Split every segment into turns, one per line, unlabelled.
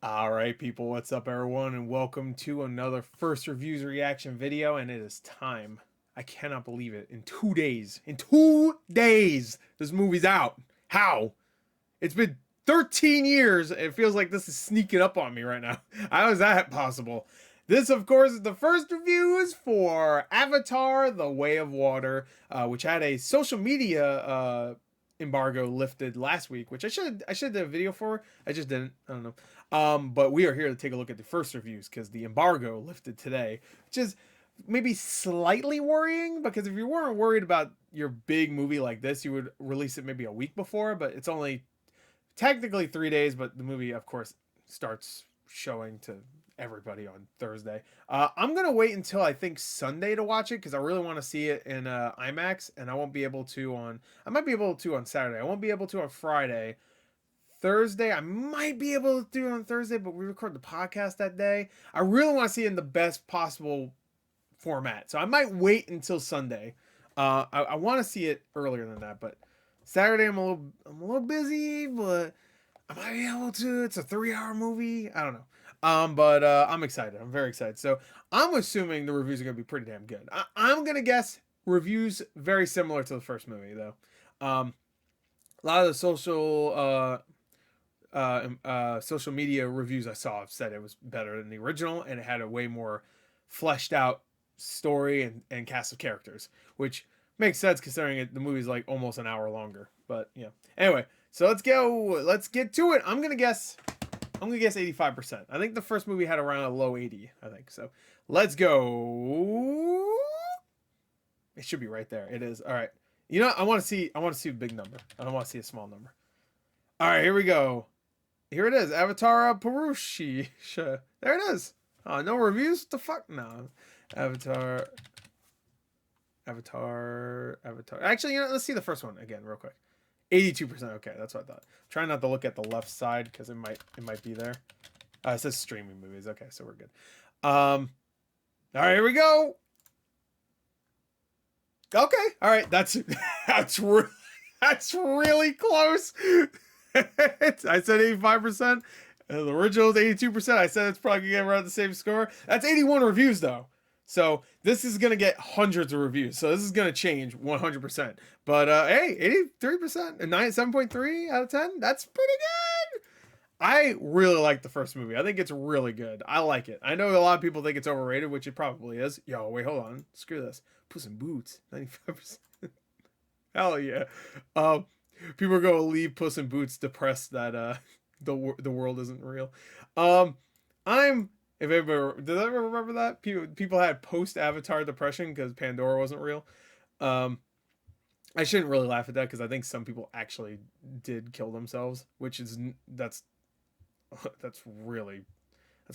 All right, people, what's up, everyone, and welcome to another first reviews reaction video. And it is time. I cannot believe it. In 2 days, this movie's out. How? It's been 13 years. It feels like this is sneaking up on me right now. How is that possible? This, of course, is the first reviews for Avatar: The Way of Water, which had a social media embargo lifted last week, which I should do a video for. I just didn't. I don't know. But we are here to take a look at the first reviews because the embargo lifted today, which is maybe slightly worrying because if you weren't worried about your big movie like this, you would release it maybe a week before. But it's only technically 3 days, but the movie, of course, starts showing to everybody on Thursday. I'm gonna wait until I think Sunday to watch it because I really want to see it in IMAX, and I won't be able to on. I might be able to on Saturday. I won't be able to on Friday. Thursday, I might be able to do it on Thursday, but we record the podcast that day. I really want to see it in the best possible format, so I might wait until Sunday. I want to see it earlier than that, but Saturday I'm a little busy, but I might be able to. It's a 3-hour movie. I don't know. But I'm excited. I'm very excited. So I'm assuming the reviews are gonna be pretty damn good. I'm gonna guess reviews very similar to the first movie though. A lot of the social media reviews I saw said it was better than the original, and it had a way more fleshed out story and cast of characters, which makes sense considering the movie's like almost an hour longer. But yeah. Anyway, so let's go. Let's get to it. I'm gonna guess 85%. I think the first movie had around a low 80. I think so. Let's go. It should be right there. It is. All right. You know, I want to see a big number. I don't want to see a small number. All right, here we go. Here it is. Avatar Parushi. There it is. No reviews? What the fuck? No. Avatar. Actually, let's see the first one again real quick. 82%. Okay, that's what I thought. Try not to look at the left side because it might be there. It says streaming movies. Okay, so we're good. All right, here we go. Okay, all right. That's that's really close. I said 85%. The original is 82%. I said it's probably gonna get around the same score. That's 81 reviews though. So this is gonna get hundreds of reviews. So this is gonna change 100%. But hey, 83%, 7.3 out of 10. That's pretty good. I really like the first movie. I think it's really good. I like it. I know a lot of people think it's overrated, which it probably is. Yo, wait, hold on. Screw this. Puss in Boots, 95%. Hell yeah. People are gonna leave Puss in Boots depressed that the world isn't real. I'm if ever did I ever remember that people had post Avatar depression because Pandora wasn't real. I shouldn't really laugh at that because I think some people actually did kill themselves, which is that's a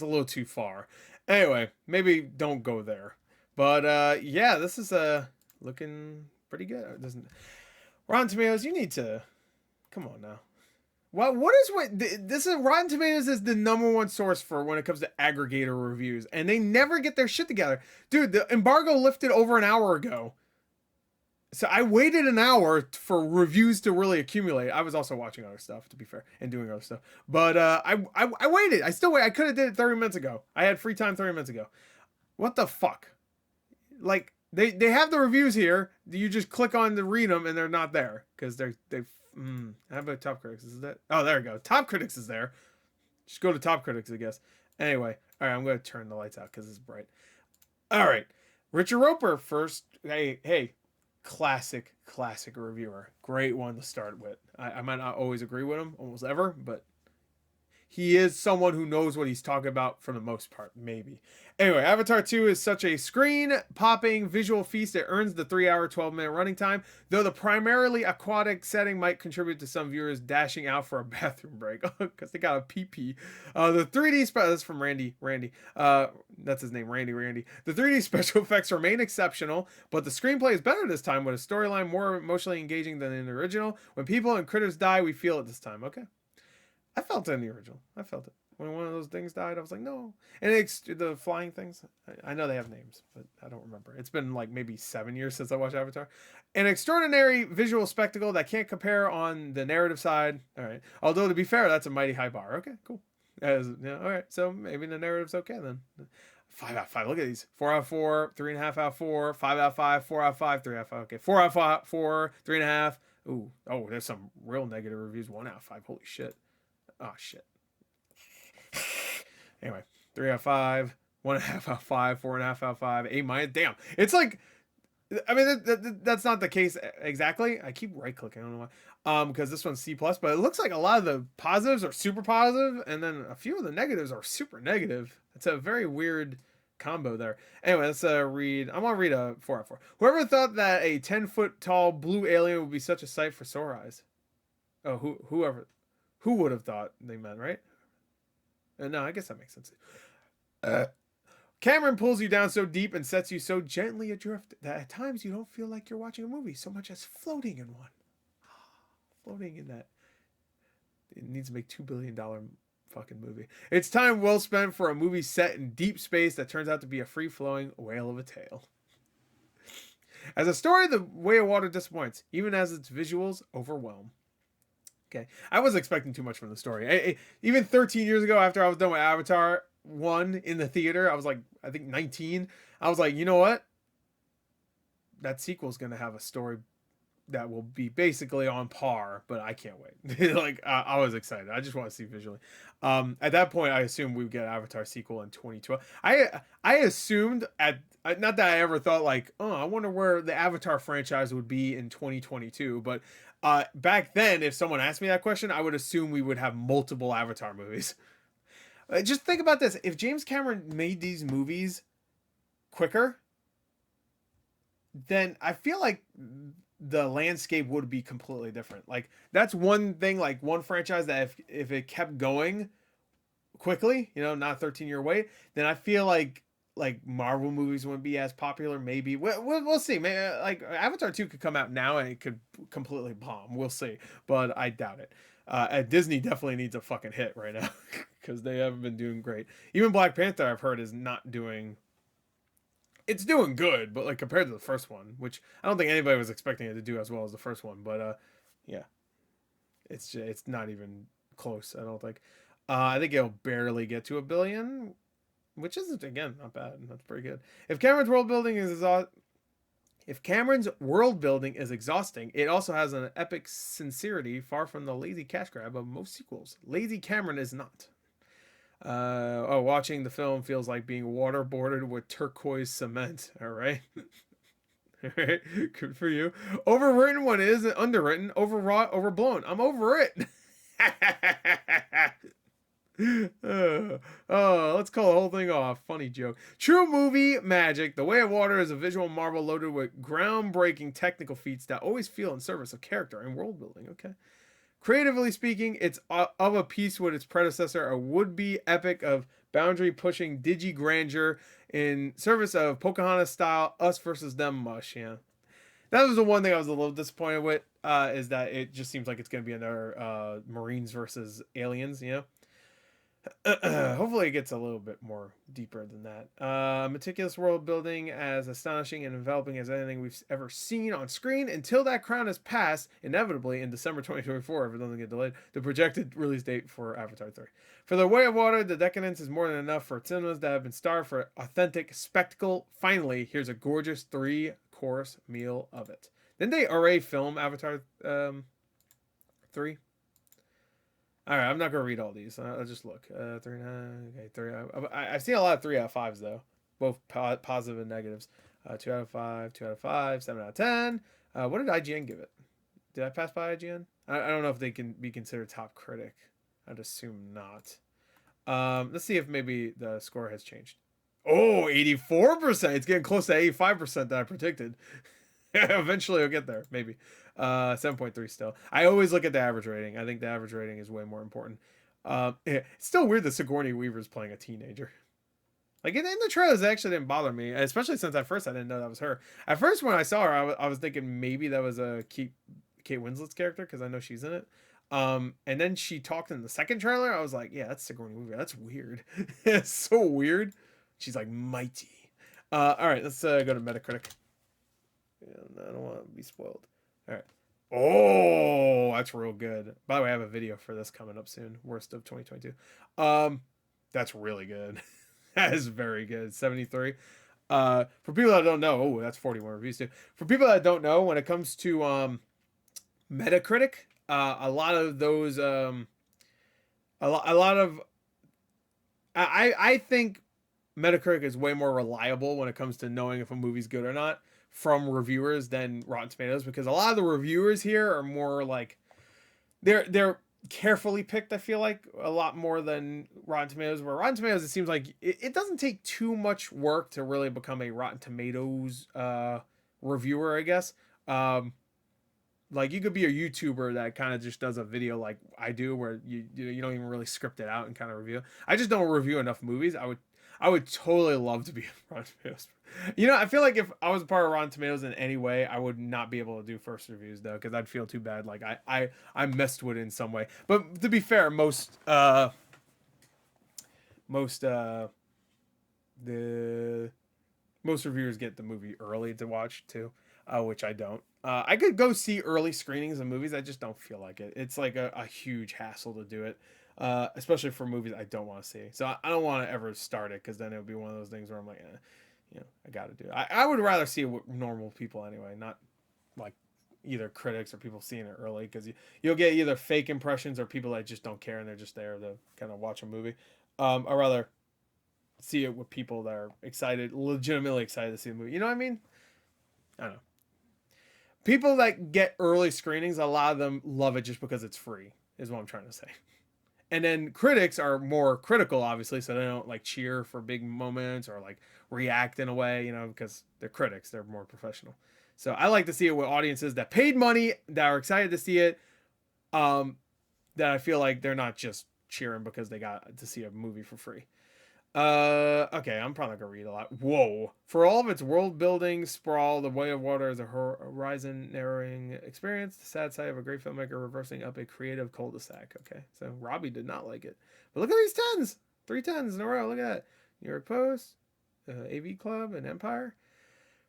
little too far. Anyway, maybe don't go there. But yeah, this is looking pretty good. It doesn't Rotten Tomatoes, you need to come on now. This is Rotten Tomatoes is the #1 source for when it comes to aggregator reviews, and they never get their shit together. Dude, the embargo lifted over an hour ago. So I waited an hour for reviews to really accumulate. I was also watching other stuff, to be fair, and doing other stuff. But I waited. I still wait. I could have did it 30 minutes ago. I had free time 30 minutes ago. What the fuck? Like they have the reviews here. You just click on to read them, and they're not there because they. How about Top Critics? Is that? Oh, there we go. Top Critics is there. Just go to Top Critics, I guess. Anyway, all right. I'm gonna turn the lights out because it's bright. All right, Richard Roper first. Hey. Classic reviewer. Great one to start with. I might not always agree with him, almost ever, but he is someone who knows what he's talking about for the most part, maybe. Anyway, Avatar 2 is such a screen-popping visual feast it earns the 3-hour, 12-minute running time, though the primarily aquatic setting might contribute to some viewers dashing out for a bathroom break, because they got a pee-pee. The 3D... That's from Randy. That's his name, Randy. The 3D special effects remain exceptional, but the screenplay is better this time, with a storyline more emotionally engaging than in the original. When people and critters die, we feel it this time. Okay. I felt it in the original. I felt it. When one of those things died, I was like, no. And the flying things, I know they have names, but I don't remember. It's been like maybe 7 years since I watched Avatar. An extraordinary visual spectacle that can't compare on the narrative side. All right. Although, to be fair, that's a mighty high bar. Okay, cool. As yeah, all right. So maybe the narrative's okay then. 5 out of 5. Look at these. 4 out of 4, 3.5 out of 4, 5 out of 5, 4 out of 5, 3 out of 5. Okay, 4 out of 4, 3.5. Ooh, oh, there's some real negative reviews. 1 out of 5. Holy shit. Oh shit. Anyway, 3 out of 5, 1.5 out of 5, 4.5 out of 5, A-. Damn, it's like, I mean, that's not the case exactly. I keep right clicking. I don't know why. Because this one's C plus, but it looks like a lot of the positives are super positive, and then a few of the negatives are super negative. It's a very weird combo there. Anyway, let's read. I'm gonna read a 4 out of 4. Whoever thought that a 10-foot tall blue alien would be such a sight for sore eyes? Oh, who would have thought they meant, right? No, I guess that makes sense. Cameron pulls you down so deep and sets you so gently adrift that at times you don't feel like you're watching a movie so much as floating in one. Floating in that. It needs to make $2 billion fucking movie. It's time well spent for a movie set in deep space that turns out to be a free-flowing whale of a tale. As a story, The Way of Water disappoints, even as its visuals overwhelm. Okay, I was expecting too much from the story. Even 13 years ago, after I was done with Avatar 1 in the theater, I was like, I think 19. I was like, you know what? That sequel's going to have a story that will be basically on par, but I can't wait. Like, I was excited. I just want to see visually. At that point, I assumed we would get Avatar sequel in 2012. I assumed not that I ever thought like, oh, I wonder where the Avatar franchise would be in 2022, but back then, if someone asked me that question, I would assume we would have multiple Avatar movies. Just think about this. If James Cameron made these movies quicker, then I feel like the landscape would be completely different. Like, that's one thing, like one franchise that if it kept going quickly, you know, not a 13-year wait, then I feel like Marvel movies wouldn't be as popular. Maybe we'll see. Maybe, like Avatar 2 could come out now and it could completely bomb. We'll see, but I doubt it. Disney definitely needs a fucking hit right now because they haven't been doing great. Even Black Panther, I've heard, is not doing. It's doing good, but like compared to the first one, which I don't think anybody was expecting it to do as well as the first one. But yeah, it's not even close. I don't think. I think it'll barely get to $1 billion, which isn't, again, not bad. That's pretty good. If Cameron's world building is exhausting, it also has an epic sincerity far from the lazy cash grab of most sequels. Lazy Cameron is not. Watching the film feels like being waterboarded with turquoise cement. All right. All right. Good for you. Overwritten one is underwritten, overwrought, overblown. I'm over it. Let's call the whole thing off. Funny joke. True movie magic. The Way of Water is a visual marvel loaded with groundbreaking technical feats that always feel in service of character and world building. Okay. Creatively speaking, it's of a piece with its predecessor, a would-be epic of boundary-pushing digi-grandeur in service of Pocahontas-style us versus them mush. Yeah, that was the one thing I was a little disappointed with. Is that it just seems like it's going to be another Marines versus aliens. You know. Hopefully it gets a little bit more deeper than that. Meticulous world building, as astonishing and enveloping as anything we've ever seen on screen, until that crown is passed, inevitably in December 2024, if it doesn't get delayed, the projected release date for Avatar 3. For The Way of Water, the decadence is more than enough for cinemas that have been starved for authentic spectacle. Finally, here's a gorgeous 3-course meal of it. Didn't they already film Avatar 3? All right, I'm not gonna read all these. I'll just look. 3. I've seen a lot of 3 out of 5s though, both positive and negatives. 2 out of 5, 2 out of 5, 7 out of 10. What did IGN give it? Did I pass by IGN? I don't know if they can be considered top critic. I'd assume not. Let's see if maybe the score has changed. Oh, 84%. It's getting close to 85% that I predicted. Eventually I'll get there, maybe. 7.3 still. I always look at the average rating. I think the average rating is way more important. It's still weird that Sigourney Weaver is playing a teenager. Like in the trailers, it actually didn't bother me, especially since at first I didn't know that was her. At first, when I saw her, I was thinking maybe that was a Kate Winslet's character because I know she's in it. And then she talked in the second trailer. I was like, yeah, that's Sigourney Weaver. That's weird. It's so weird. She's like mighty. All right, let's go to Metacritic. Yeah, I don't want to be spoiled. All right. Oh, that's real good. By the way, I have a video for this coming up soon. Worst of 2022. That's really good. That is very good. 73. For people that don't know, oh, that's 41 reviews too. For people that don't know, when it comes to MetaCritic, a lot of those a lot of I think Metacritic is way more reliable when it comes to knowing if a movie's good or not from reviewers than Rotten Tomatoes, because a lot of the reviewers here are more like they're carefully picked. I feel like a lot more than Rotten Tomatoes. Where Rotten Tomatoes, it seems like it doesn't take too much work to really become a Rotten Tomatoes reviewer, I guess. Like you could be a YouTuber that kind of just does a video like I do, where you don't even really script it out and kind of review. I just don't review enough movies. I would totally love to be a Rotten Tomatoes. I feel like if I was a part of Rotten Tomatoes in any way, I would not be able to do first reviews though, because I'd feel too bad. Like I messed with it in some way. But to be fair, the most reviewers get the movie early to watch too, which I don't. I could go see early screenings of movies. I just don't feel like it. It's like a huge hassle to do it, especially for movies I don't want to see. So I don't want to ever start it, because then it would be one of those things where I'm like, I got to do it. I would rather see it with normal people anyway, not like either critics or people seeing it early, because you'll get either fake impressions or people that just don't care and they're just there to kind of watch a movie. I'd rather see it with people that are excited, legitimately excited to see the movie. You know what I mean? I don't know. People that get early screenings, a lot of them love it just because it's free, is what I'm trying to say. And then critics are more critical, obviously, so they don't like cheer for big moments or like react in a way, because they're critics, they're more professional. So I like to see it with audiences that paid money, that are excited to see it, that I feel like they're not just cheering because they got to see a movie for free. Okay, I'm probably not gonna read a lot. Whoa. For all of its world building, sprawl, The Way of Water is a horizon narrowing experience. The sad sight of a great filmmaker reversing up a creative cul-de-sac. Okay, so Robbie did not like it. But look at these tens. 3 tens in a row. Look at that. New York Post, AV Club, and Empire.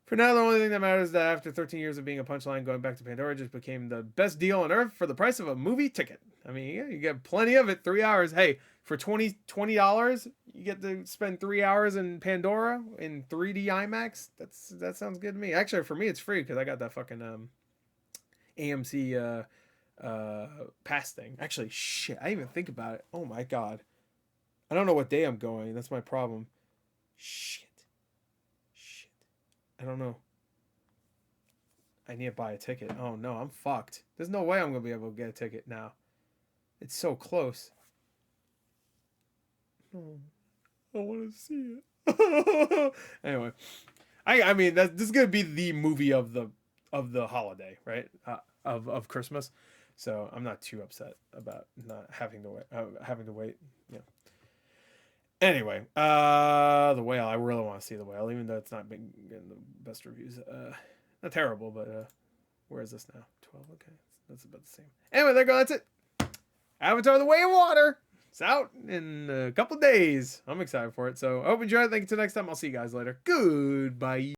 For now, the only thing that matters is that after 13 years of being a punchline, going back to Pandora just became the best deal on earth for the price of a movie ticket. I mean, yeah, you get plenty of it. 3 hours. Hey, for $20, you get to spend 3 hours in Pandora in 3D IMAX. That sounds good to me. Actually, for me, it's free because I got that fucking AMC pass thing. Actually, shit, I didn't even think about it. Oh my god, I don't know what day I'm going. That's my problem. Shit. I don't know. I need to buy a ticket. Oh no, I'm fucked. There's no way I'm gonna be able to get a ticket now. It's so close. Oh, I want to see it. Anyway, I mean this is gonna be the movie of the holiday, right? Of Christmas. So I'm not too upset about not having to wait. Yeah. Anyway, the whale. I really want to see the whale, even though it's not been getting the best reviews. Not terrible, but where is this now? 12. Okay, that's about the same. Anyway, there you go. That's it. Avatar: The Way of Water. It's out in a couple days. I'm excited for it. So I hope you enjoyed it. Thank you. Till next time. I'll see you guys later. Goodbye.